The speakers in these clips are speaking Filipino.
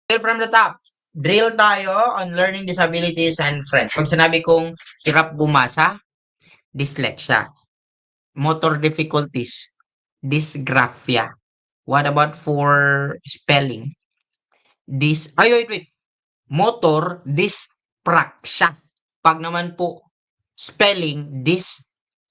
Drill from the top. Drill tayo on learning disabilities and friends. Pag sinabi kong hirap bumasa, dyslexia. Motor difficulties, dysgraphia. What about for spelling? Wait. Motor dyspraxia. Pag naman po spelling,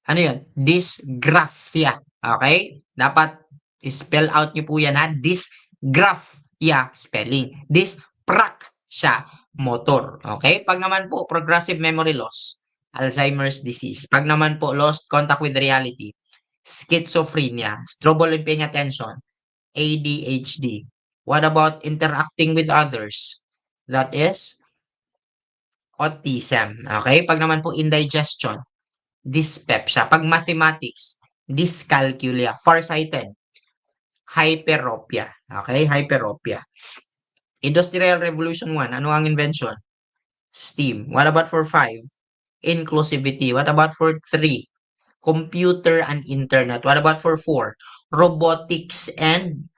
ano yun? Dysgraphia. Okay? Dapat spell out niyo po yan ha. Dysgraphia spelling. Dyspraxia motor. Okay? Pag naman po progressive memory loss, Alzheimer's disease. Pag naman po lost contact with reality, schizophrenia, stromboli paying attention, ADHD. What about interacting with others? That is autism. Okay? Pag naman po indigestion, dyspepsia. Pag mathematics, dyscalculia. Farsighted, hyperopia. Okay? Hyperopia. Industrial Revolution 1, ano ang invention? Steam. What about for 5? Inclusivity. What about for 3? Computer and internet. What about for 4? Robotics and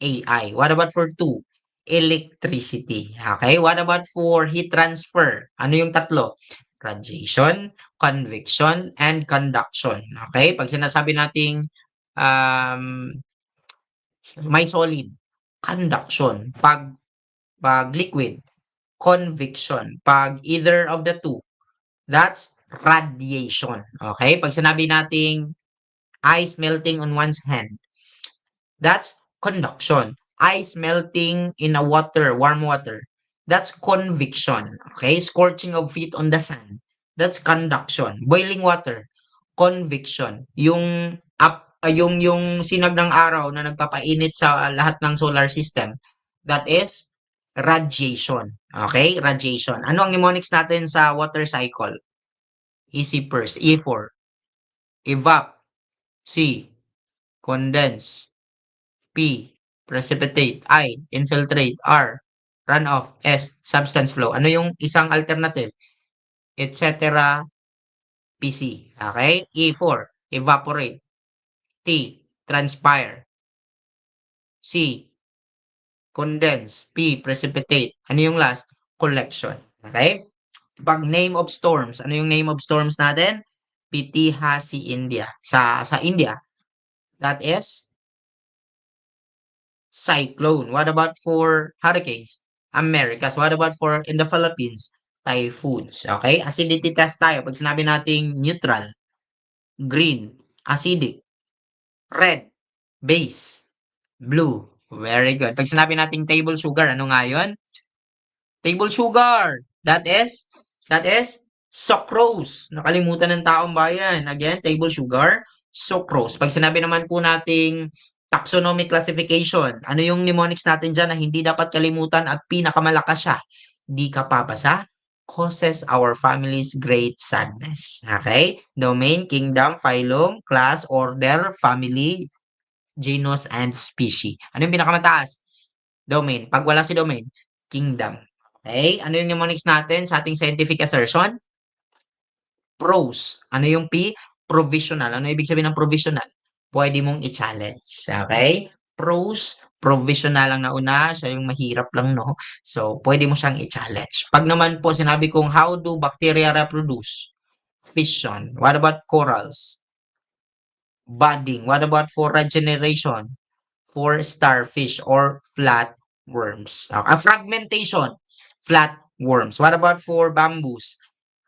AI. What about for 2? Electricity. Okay? What about for heat transfer? Ano yung tatlo? Radiation, convection, and conduction. Okay? Pag sinasabi nating um, may solid, conduction. Pag liquid, convection. Pag either of the two, that's radiation. Okay? Pag sinabi nating ice melting on one's hand, that's conduction. Ice melting in a water, warm water. That's convection. Okay? Scorching of feet on the sand. That's conduction. Boiling water. Convection. Yung sinag ng araw na nagpapainit sa lahat ng solar system. That is radiation. Okay? Radiation. Ano ang mnemonics natin sa water cycle? Easy first. E4. Evap. C. Condense. P. Precipitate. I. Infiltrate. R. Runoff. S. Substance flow. Ano yung isang alternative? Etc. PC. Okay? E4. Evaporate. T. Transpire. C. Condense. P. Precipitate. Ano yung last? Collection. Okay? Pag name of storms, ano yung name of storms natin? Pitiha si India. Sa India. That is cyclone. What about for hurricanes? Americas. What about for in the Philippines? Typhoons. Okay? Acidity test tayo. Pag sinabi nating neutral, green, acidic, red, base, blue. Very good. Pag sinabi nating table sugar, ano nga yun? Table sugar. That is sucrose. Nakalimutan ng taong bayan. Again, table sugar, sucrose. Pag sinabi naman po nating taxonomic classification, ano yung mnemonics natin dyan na hindi dapat kalimutan at pinakamalakas siya? Di ka papasa, causes our family's great sadness. Okay? Domain, kingdom, phylum, class, order, family, genus, and species. Ano yung pinakamataas? Domain. Pag wala si domain, kingdom. Okay? Ano yung mnemonics natin sa ating scientific assertion? Prose. Ano yung P? Provisional. Ano ibig sabihin ng provisional? Pwede mong i-challenge. Okay? Prose, provisional lang nauna. Siya yung mahirap lang, no? So, pwede mo siyang i-challenge. Pag naman po sinabi kong how do bacteria reproduce? Fission. What about corals? Budding. What about for regeneration? For starfish or flatworms. Fragmentation. Flatworms. What about for bamboos?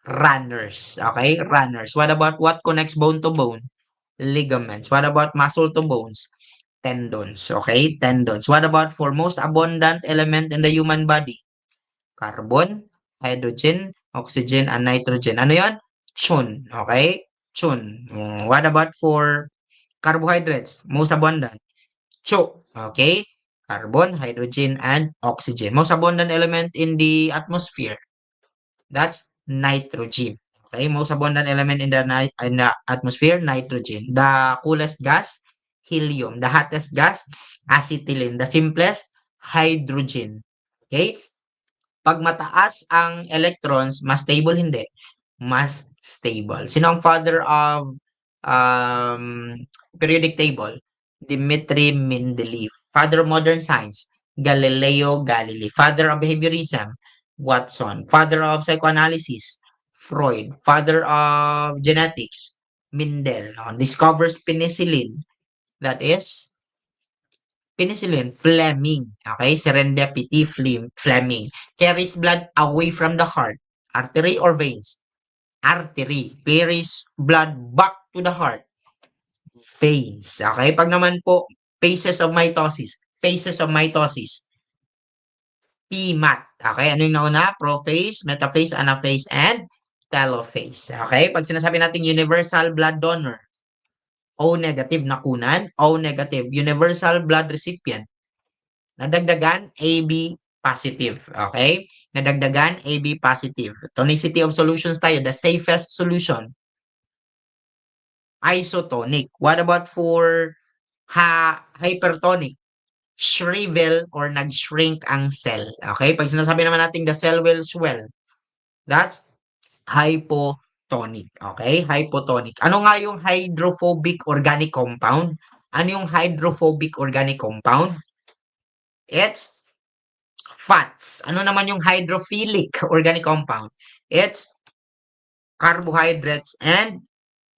Runners. Okay? Runners. What about what connects bone to bone? Ligaments. What about muscle to bones? Tendons. Okay? Tendons. What about for most abundant element in the human body? Carbon, hydrogen, oxygen, and nitrogen. Ano yon? Chun. Okay? Chun. What about for carbohydrates? Most abundant. Cho. Okay? Carbon, hydrogen, and oxygen. Most abundant element in the atmosphere. That's nitrogen. Okay? Most abundant element in the atmosphere, nitrogen. The coolest gas, helium. The hottest gas, acetylene. The simplest, hydrogen. Okay? Pag mataas ang electrons, mas stable, hindi. Mas stable. Sino ang father of periodic table? Dmitri Mendeleev. Father of modern science? Galileo Galilei. Father of behaviorism, Watson. Father of psychoanalysis, Freud. Father of genetics, Mendel. No? Discovers penicillin. That is penicillin, Fleming. Okay, serendipity, Fleming. Carries blood away from the heart, artery or veins? Artery. Carries blood back to the heart, veins. Okay, pag naman po, phases of mitosis, PMAT. Okay, ano yung nauna? Prophase, metaphase, anaphase, and telophase. Okay, pag sinasabi natin universal blood donor, O negative nakunan, O negative, universal blood recipient, nadagdagan, AB positive. Okay? Nadagdagan, AB positive. Tonicity of solutions tayo, the safest solution, isotonic. What about for hypertonic? Shrivel or nag-shrink ang cell. Okay? Pag sinasabi naman natin the cell will swell, that's hypotonic. Okay? Hypotonic. Ano nga yung hydrophobic organic compound? Ano yung hydrophobic organic compound? It's fats. Ano naman yung hydrophilic organic compound? It's carbohydrates and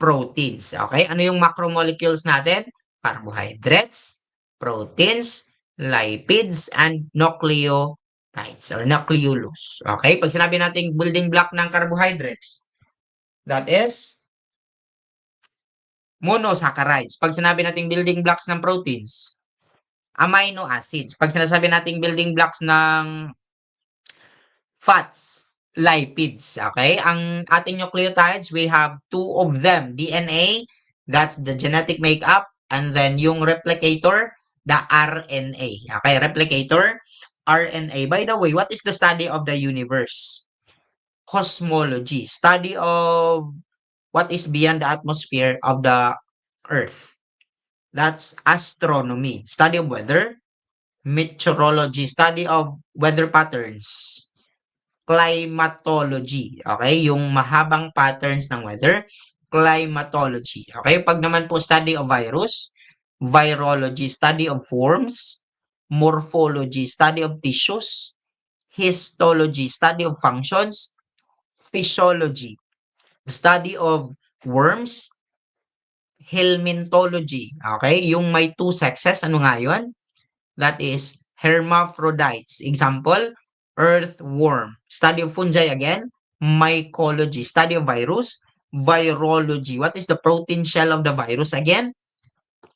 proteins. Okay? Ano yung macromolecules natin? Carbohydrates, proteins, lipids, and nucleotides or nucleolus. Okay? Pag sinabi nating building block ng carbohydrates, that is monosaccharides. Pag sinabi nating building blocks ng proteins, amino acids. Pag sinasabi nating building blocks ng fats, lipids. Okay? Ang ating nucleotides, we have two of them. DNA, that's the genetic makeup. And then yung replicator, the RNA. Okay? Replicator, RNA. By the way, what is the study of the universe? Cosmology. Study of what is beyond the atmosphere of the Earth. That's astronomy. Study of weather. Meteorology. Study of weather patterns. Climatology. Okay? Yung mahabang patterns ng weather. Climatology. Okay? Pag naman po study of virus, virology, study of forms, morphology, study of tissues, histology, study of functions, physiology, study of worms, helminthology. Okay? Yung may two sexes, ano nga yun? That is hermaphrodites. Example, earthworm. Study of fungi again, mycology. Study of virus, virology. What is the protein shell of the virus again?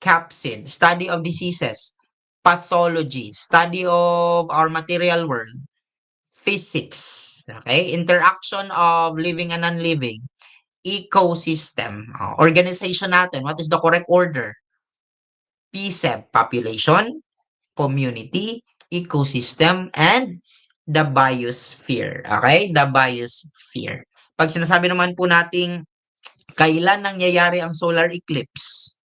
Capsid. Study of diseases, pathology. Study of our material world, physics. Okay? Interaction of living and non-living, ecosystem. Organization natin, what is the correct order? PSEB, population, community, ecosystem, and the biosphere. Okay? The biosphere. Pag sinasabi naman po nating kailan nangyayari ang solar eclipse?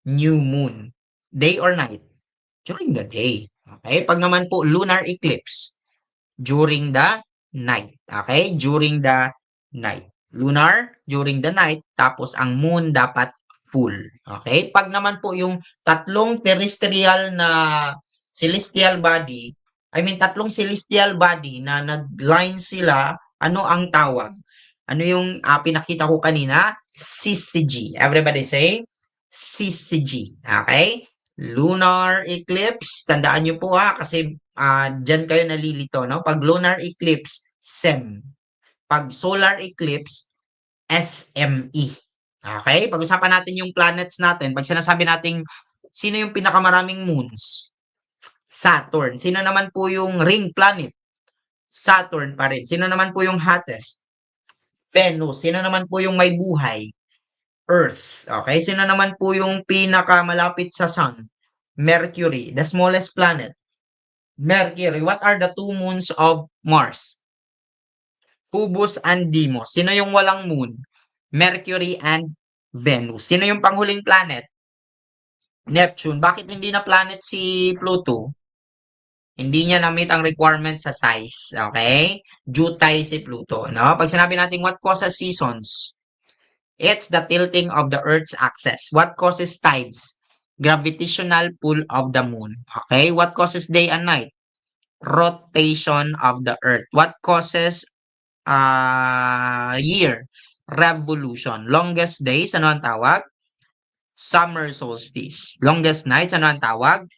New moon. Day or night? During the day. Okay? Pag naman po lunar eclipse, during the night. Okay? During the night. Lunar, during the night. Tapos ang moon dapat full. Okay? Pag naman po yung tatlong terrestrial na celestial body, tatlong celestial body na nag-line sila, ano ang tawag? Ano yung pinakita ko kanina? CCG. Everybody say CCG. Okay? Lunar eclipse, tandaan nyo po kasi dyan kayo nalilito, no? Pag lunar eclipse, SEM. Pag solar eclipse, SME. Okay? Pag-usapan natin yung planets natin. Pag sinasabi natin, sino yung pinakamaraming moons? Saturn. Sino naman po yung ring planet? Saturn pa rin. Sino naman po yung hottest? Venus. Sino naman po yung may buhay? Earth. Okay? Sino naman po yung pinakamalapit sa Sun? Mercury. The smallest planet? Mercury. What are the two moons of Mars? Phobos and Deimos. Sino yung walang moon? Mercury and Venus. Sino yung panghuling planet? Neptune. Bakit hindi na planet si Pluto? Hindi niya na-meet ang requirement sa size. Okay? Jutay si Pluto. No? Pag sinabi natin what causes seasons? It's the tilting of the Earth's axis. What causes tides? Gravitational pull of the moon. Okay? What causes day and night? Rotation of the earth. What causes year? Revolution. Longest days, ano ang tawag? Summer solstice. Longest nights, ano ang tawag?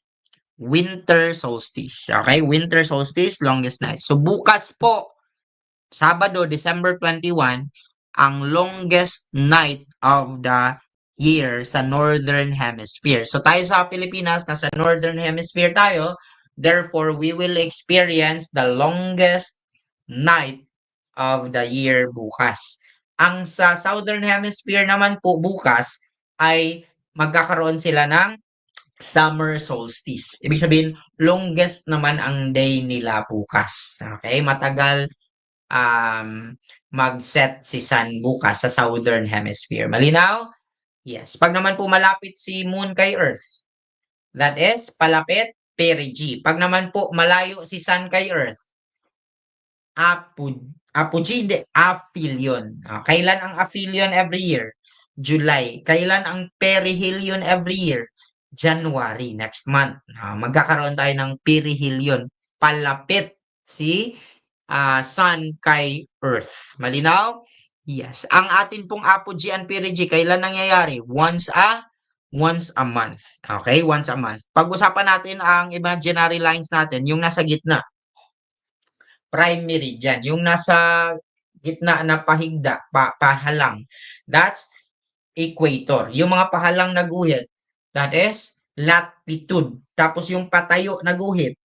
Winter solstice. Okay? Winter solstice, longest night. So, bukas po, Sabado, December 21, ang longest night of the year sa Northern Hemisphere. So, tayo sa Pilipinas, nasa Northern Hemisphere tayo. Therefore, we will experience the longest night of the year bukas. Ang sa Southern Hemisphere naman po bukas ay magkakaroon sila ng summer solstice. Ibig sabihin, longest naman ang day nila bukas. Okay? Matagal mag-set si sun bukas sa Southern Hemisphere. Malinaw? Yes. Pag naman po malapit si moon kay Earth, that is, palapit, perigee. Pag naman po malayo si sun kay Earth, apogee, hindi, aphelion. Kailan ang aphelion every year? July. Kailan ang perihelion every year? January, next month. Magkakaroon tayo ng perihelion. Palapit si sun kay Earth. Malinaw? Yes. Ang atin pong apogee and perigee, kailan nangyayari? Once a month. Okay? Once a month. Pag-usapan natin ang imaginary lines natin, yung nasa gitna. Prime meridian. Yung nasa gitna na pahigda, pahalang. That's equator. Yung mga pahalang na guhit, that is latitude. Tapos yung patayo na guhit,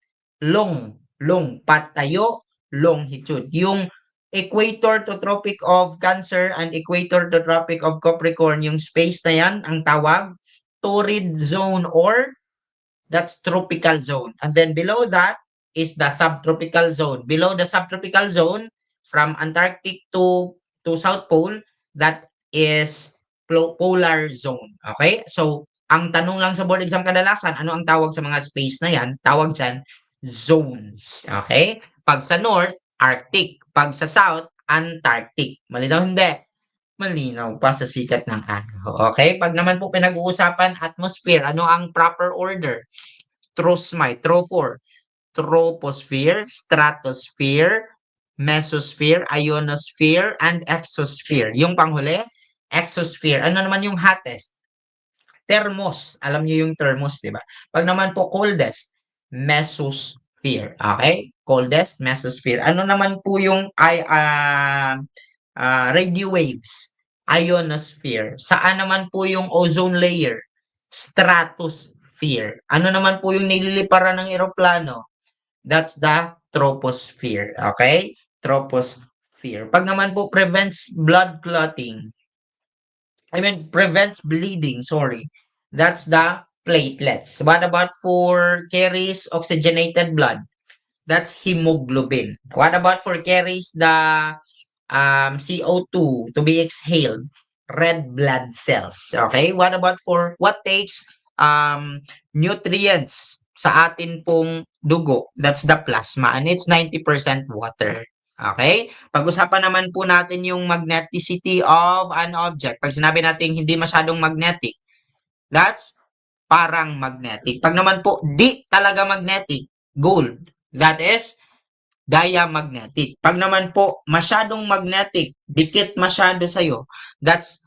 patayo, longitude. Yung equator to Tropic of Cancer and equator to Tropic of Capricorn, yung space na yan, ang tawag, torrid zone or that's tropical zone. And then below that is the subtropical zone. Below the subtropical zone, from Antarctic to South Pole, that is polar zone. Okay? So, ang tanong lang sa board exam kadalasan, ano ang tawag sa mga space na yan? Tawag dyan, zones. Okay? Pag sa north, Arctic. Pag sa south, Antarctic. Malinaw hindi? Malinaw pa sa sikat ng araw. Okay? Pag naman po pinag-uusapan atmosphere, ano ang proper order? Troposphere, stratosphere, mesosphere, ionosphere, and exosphere. Yung panghuli, exosphere. Ano naman yung hottest? Thermos. Alam niyo yung thermos, di ba? Pag naman po coldest, mesosphere. Okay? Coldest, mesosphere. Ano naman po yung radio waves? Ionosphere. Saan naman po yung ozone layer? Stratosphere. Ano naman po yung nililiparan ng eroplano? That's the troposphere. Okay? Troposphere. Pag naman po prevents blood clotting, prevents bleeding, sorry. That's the platelets. What about for carries oxygenated blood? That's hemoglobin. What about for carries the CO2 to be exhaled? Red blood cells. Okay? What about for what takes nutrients sa atin pong dugo? That's the plasma and it's 90% water. Okay? Pag-usapan naman po natin yung magneticity of an object. Pag sinabi natin hindi masyadong magnetic, that's parang magnetic. Pag naman po di talaga magnetic, gold. That is diamagnetic. Pag naman po masyadong magnetic, dikit masyado sa'yo, that's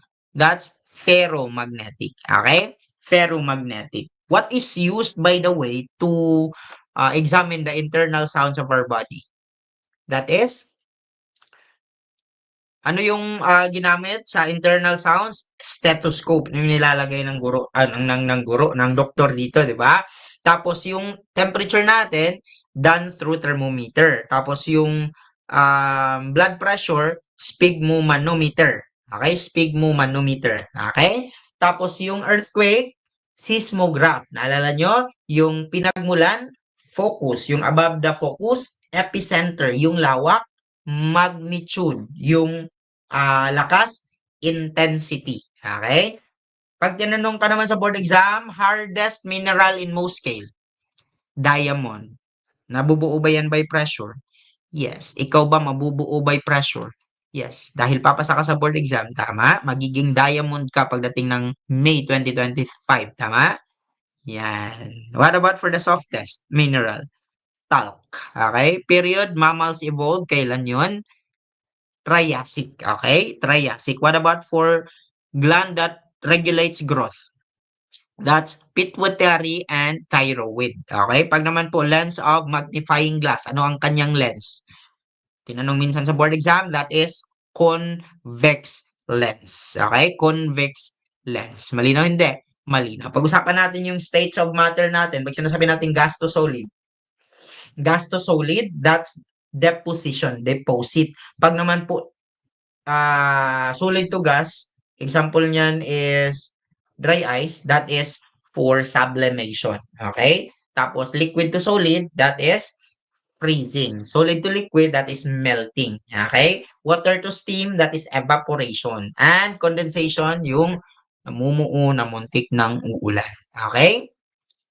ferromagnetic. Okay? Ferromagnetic. What is used, by the way, to examine the internal sounds of our body? That is, ano yung ginamit sa internal sounds? Stethoscope, yung nilalagay ng guro, ng doktor dito, di ba? Tapos yung temperature natin, done through thermometer. Tapos yung blood pressure, sphygmomanometer. Okay? Sphygmomanometer. Okay? Tapos yung earthquake, seismograph. Naalala nyo? Yung pinagmulan, focus. Yung above the focus, epicenter. Yung lawak, magnitude. Yung lakas, intensity. Okay? Pag tinanong ka naman sa board exam, hardest mineral in most scale? Diamond. Nabubuo ba yan by pressure? Yes. Ikaw ba mabubuo by pressure? Yes. Dahil papasa ka sa board exam, tama? Magiging diamond ka pagdating ng May 2025, tama? Yan. What about for the softest mineral? Talc. Okay? Period. Mammals evolved. Kailan yun? Triassic. Okay? Triassic. What about for gland that regulates growth? That's pituitary and thyroid. Okay? Pag naman po, lens of magnifying glass. Ano ang kanyang lens? Tinanong minsan sa board exam, that is convex lens. Okay? Convex lens. Malinaw hindi? Malinaw. Pag-usapan natin yung states of matter natin. Pag sinasabi natin gas to solid. Gas to solid, that's deposition, deposit. Pag naman po solid to gas, example niyan is dry ice, that is for sublimation. Okay? Tapos liquid to solid, that is freezing. Solid to liquid, that is melting. Okay? Water to steam, that is evaporation. And condensation, yung namumuo na muntik ng uulan. Okay?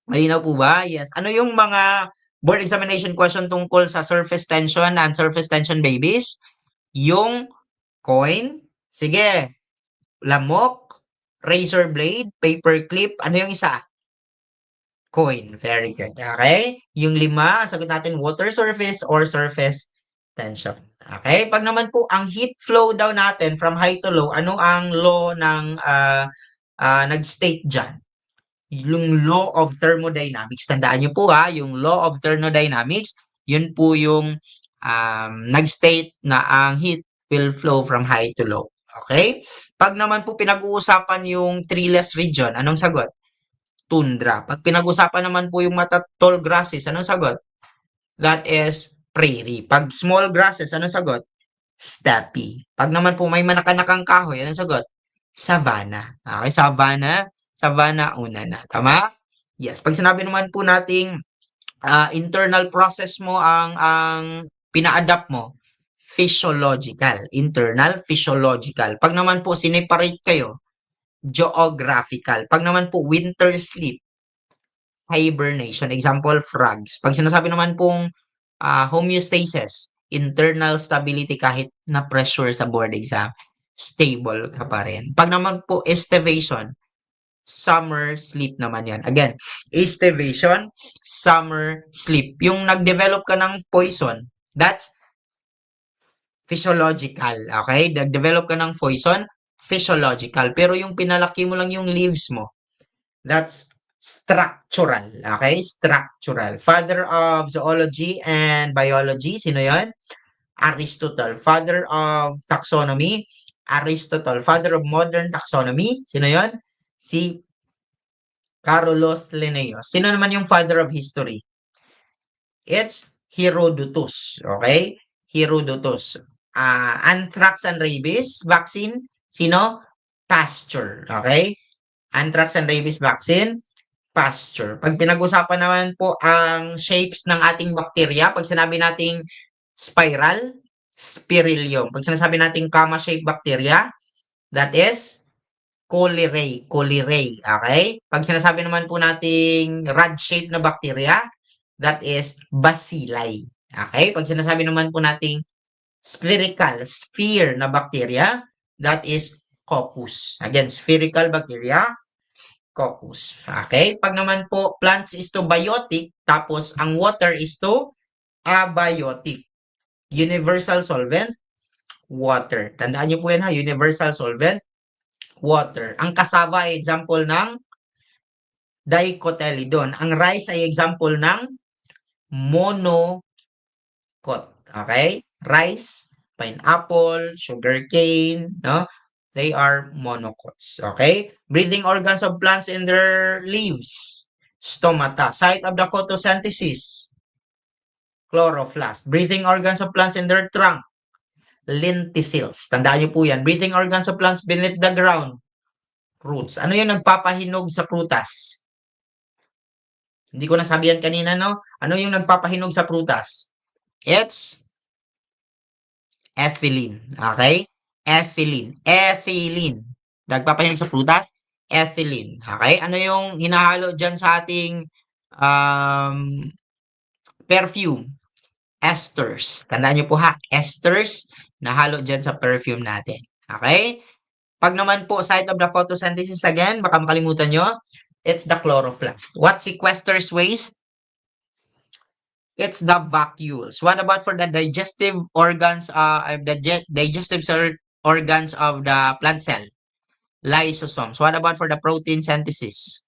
Malinaw po ba? Yes. Ano yung mga board examination question tungkol sa surface tension and surface tension babies? Yung coin, sige, lamok, razor blade, paper clip, ano yung isa? Coin. Very good. Okay? Yung lima, sagot natin water surface or surface tension. Okay? Pag naman po ang heat flow daw natin from high to low, ano ang law ng nag-state dyan? Yung law of thermodynamics. Tandaan niyo po yung law of thermodynamics, yun po yung nag-state na ang heat will flow from high to low. Okay? Pag naman po pinag-uusapan yung treeless region, anong sagot? Tundra. Pag pinag-usapan naman po yung tall grasses, anong sagot? That is prairie. Pag small grasses, anong sagot? Steppe. Pag naman po may manakanakang kahoy, anong sagot? Savanna. Okay, savanna. Savanna, una na. Tama? Yes. Pag sinabi naman po nating internal process mo ang pina-adapt mo, physiological. Internal, physiological. Pag naman po sineparate kayo, geographical. Pag naman po winter sleep, hibernation. Example, frogs. Pag sinasabi naman pong homeostasis, internal stability kahit na pressure sa board exam, stable ka pa rin. Pag naman po estivation, summer sleep naman yan. Again, estivation, summer sleep. Yung nag-develop ka ng poison, that's physiological. Okay? Nag-develop ka ng poison, physiological. Pero yung pinalaki mo lang yung leaves mo, that's structural. Okay? Structural. Father of zoology and biology, sino yon? Aristotle. Father of taxonomy, Aristotle. Father of modern taxonomy, sino yon? Si Carolus Linnaeus. Sino naman yung father of history? It's Herodotus. Okay? Herodotus. Anthrax and rabies vaccine, sino? Pasteur. Okay? Anthrax and rabies vaccine, Pasteur. Pag pinag-usapan naman po ang shapes ng ating bakterya, pag sinabi nating spiral, spirillum. Pag sinasabi nating comma-shaped bacteria, that is cholerae, cholerae. Okay? Pag sinasabi naman po nating rod-shaped na bacteria, that is bacilli. Okay? Pag sinasabi naman po nating spherical, sphere na bacteria, that is coccus. Again, spherical bacteria, coccus. Okay? Pag naman po plants is to biotic, tapos ang water is to abiotic. Universal solvent, water. Tandaan niyo po yan ha, universal solvent, water. Ang cassava ay example ng dicotyledon. Ang rice ay example ng monocot. Okay? Rice, pineapple, sugarcane, no? They are monocots. Okay? Breathing organs of plants in their leaves. Stomata. Site of the photosynthesis. Chloroplast. Breathing organs of plants in their trunk. Lenticels. Tandaan niyo po yan. Breathing organs of plants beneath the ground. Roots. Ano yung nagpapahinog sa prutas? Hindi ko nasabi yan kanina, no? Ano yung nagpapahinog sa prutas? It's ethylene. Okay? Ethylene. Ethylene. Nagpapahinog sa prutas? Ethylene. Okay? Ano yung hinahalo dyan sa ating perfume? Esters. Tandaan nyo po ha, esters na halo dyan sa perfume natin. Okay? Pag naman po, site of the photosynthesis again, baka makalimutan nyo, It's the chloroplast. What sequesters waste? It's the vacuoles. What about for the digestive organs, digestive organs of the plant cell? Lysosomes. What about for the protein synthesis?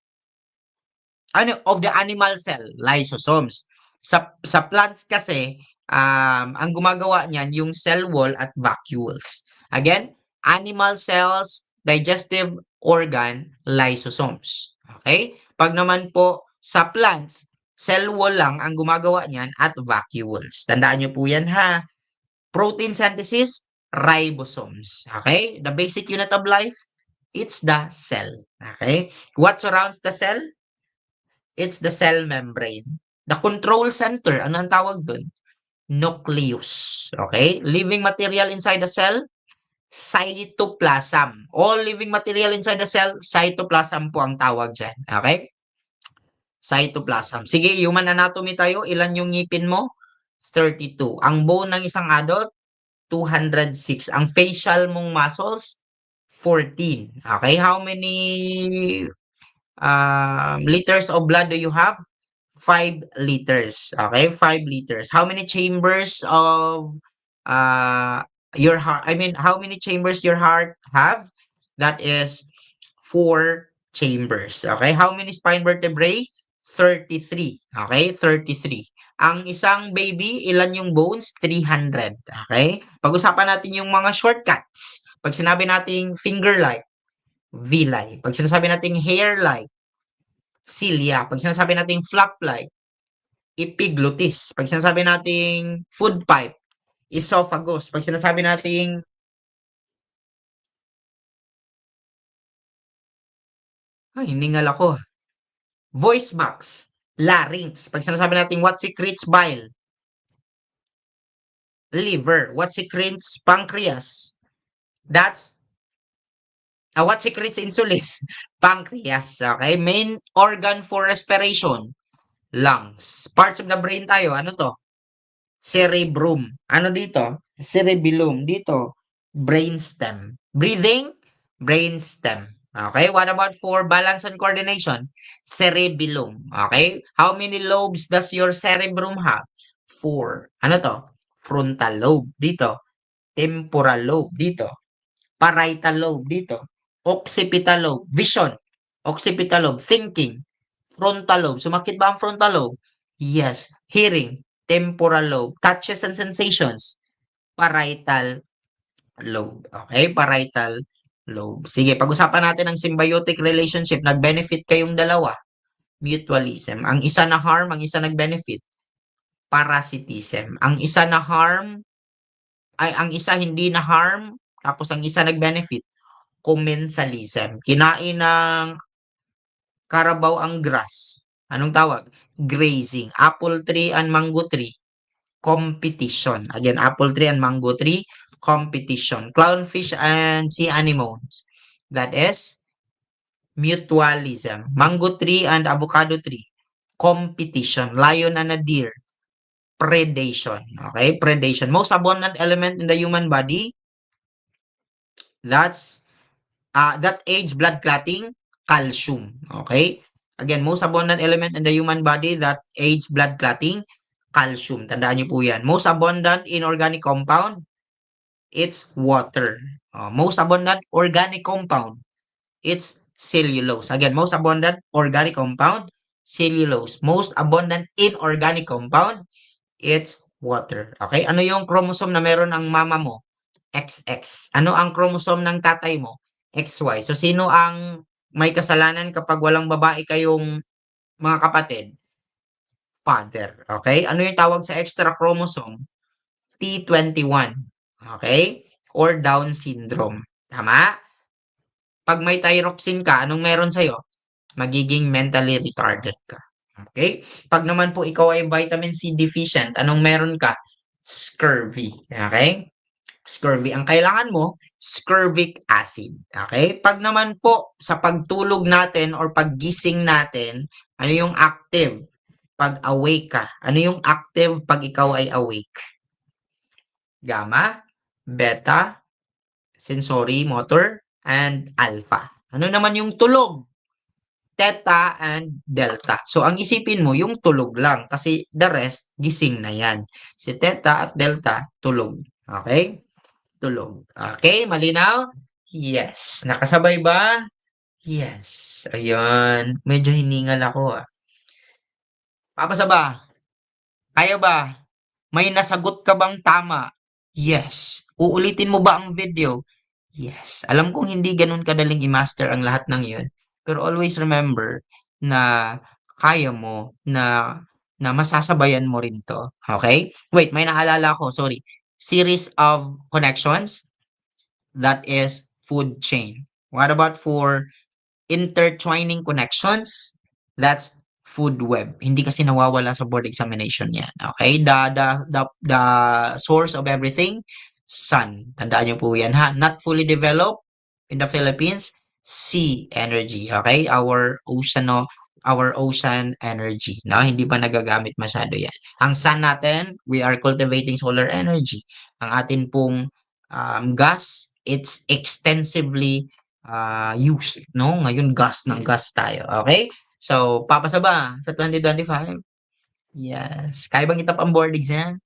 Ano, of the animal cell? Lysosomes. Sa plants kasi, ang gumagawa niyan yung cell wall at vacuoles. Again, animal cells, digestive organ, lysosomes. Okay? Pag naman po sa plants, cell wall lang ang gumagawa niyan at vacuoles. Tandaan niyo po yan ha. Protein synthesis, ribosomes. Okay? The basic unit of life, it's the cell. Okay? What surrounds the cell? It's the cell membrane. The control center, ano ang tawag dun? Nucleus. Okay? Living material inside the cell, cytoplasm. All living material inside the cell, cytoplasm po ang tawag dyan. Okay? Cytoplasm. Sige, human anatomy tayo. Ilan yung ngipin mo? 32. Ang bone ng isang adult, 206. Ang facial mong muscles, 14. Okay? How many liters of blood do you have? 5 liters. Okay, 5 liters. How many chambers of uh your heart? I mean, how many chambers your heart have? That is 4 chambers. Okay, how many spine vertebrae? 33. Okay, 33. Ang isang baby, ilan yung bones? 300. Okay? Pag-usapan natin yung mga shortcuts. Pag sinabi nating finger-like, V-like. Pag sinasabi nating hair-like, cilia. Pag sinasabi nating flap-like, epiglottis. Pag sinasabi nating food pipe, esophagus. Pag sinasabi nating, ay, hiningal ako. Voice box, larynx. Pag sinasabi nating what secretes bile, liver. What secretes pancreas? That's, what secretes insulin? Pancreas. Okay? Main organ for respiration, lungs. Parts of the brain tayo, ano to? Cerebrum. Ano dito? Cerebellum. Dito, brainstem. Breathing, brainstem. Okay, what about for balance and coordination? Cerebellum. Okay, how many lobes does your cerebrum have? 4. Ano to? Frontal lobe. Dito, temporal lobe. Dito, parietal lobe. Dito, occipital lobe. Vision. Occipital lobe. Thinking. Frontal lobe. Sumakit ba ang frontal lobe? Yes. Hearing. Temporal lobe. Touches and sensations. Parietal lobe. Okay? Parietal lobe. Sige, pag-usapan natin ang symbiotic relationship. Nag-benefit kayong dalawa. Mutualism. Ang isa na harm, ang isa nag-benefit. Parasitism. Ang isa na harm, ay ang isa hindi na harm, tapos ang isa nag-benefit. Commensalism. Kinain ng karabaw ang grass. Anong tawag? Grazing. Apple tree and mango tree. Competition. Again, apple tree and mango tree. Competition. Clownfish and sea anemones. That is mutualism. Mango tree and avocado tree. Competition. Lion and a deer. Predation. Okay? Predation. Most abundant element in the human body. That's that aids blood clotting, calcium. Okay? Again, most abundant element in the human body that aids blood clotting, calcium. Tandaan niyo po yan. Most abundant inorganic compound, it's water. Most abundant organic compound, it's cellulose. Again, most abundant organic compound, cellulose. Most abundant inorganic compound, it's water. Okay? Ano yung chromosome na meron ang mama mo? XX. Ano ang chromosome ng tatay mo? XY. So, sino ang may kasalanan kapag walang babae kayong mga kapatid? Father. Okay? Ano yung tawag sa extra chromosome? T21. Okay? Or Down syndrome. Tama? Pag may thyroxine ka, anong meron sa'yo? Magiging mentally retarded ka. Okay? Pag naman po ikaw ay vitamin C deficient, anong meron ka? Scurvy. Okay? Scurvy. Ang kailangan mo, scurvic acid. Okay? Pag naman po sa pagtulog natin or paggising natin, ano yung active? Pag awake ka. Ano yung active pag ikaw ay awake? Gamma, beta, sensory motor, and alpha. Ano naman yung tulog? theta and delta. So, ang isipin mo, yung tulog lang. Kasi the rest, gising na yan. Si theta at delta, tulog. Okay? Tulog. Okay? Malinaw? Yes. Nakasabay ba? Yes. Ayun. Medyo hiningal ako ah. Papasa ba? Kaya ba? May nasagot ka bang tama? Yes. Uulitin mo ba ang video? Yes. Alam kong hindi ganun kadaling i-master ang lahat ng yun. Pero always remember na kaya mo na masasabayan mo rin to. Okay? Wait, may naalala ko. Sorry. Series of connections. That is food chain. What about for intertwining connections? That's food web. Hindi kasi nawawala sa board examination yan. Okay? The source of everything, sun. Tandaan niyo po yan ha. Not fully developed in the Philippines, sea energy. Okay? Our ocean energy. No? Hindi pa nagagamit masyado yan. Ang sun natin, we are cultivating solar energy. Ang atin pong gas, it's extensively used, no? Ngayon gas ng gas tayo, okay? So, papasa ba sa 2025? Yes. Kaya bang itap ang board exam?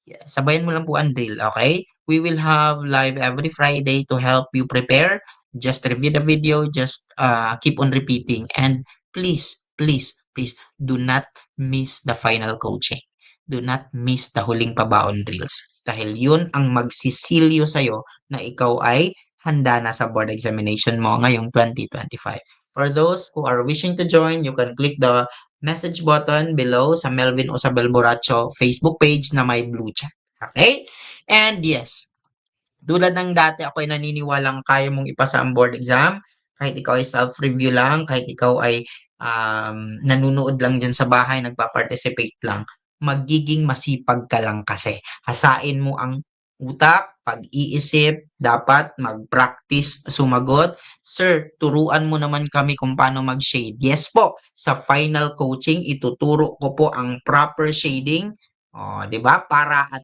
Yes. Sabayan mo lang po ang drill, okay? We will have live every Friday to help you prepare. Just review the video, just keep on repeating. And please, please, please, do not miss the final coaching. Do not miss the huling pabaon drills. Dahil yun ang magsisilyo sa'yo na ikaw ay handa na sa board examination mo ngayong 2025. For those who are wishing to join, you can click the message button below sa Melvin Osabel Boracho Facebook page na may blue chat. Okay? And yes, tulad ng dati ako ay naniniwalang kaya mong ipasa ang board exam, kahit ikaw ay self-review lang, kahit ikaw ay nanunood lang dyan sa bahay, nagpa-participate lang, magiging masipag ka lang kasi. Hasain mo ang utak, pag-iisip, dapat mag-practice sumagot. Sir, turuan mo naman kami kung paano mag-shade. Yes po, sa final coaching, ituturo ko po ang proper shading. O, 'di ba? Para at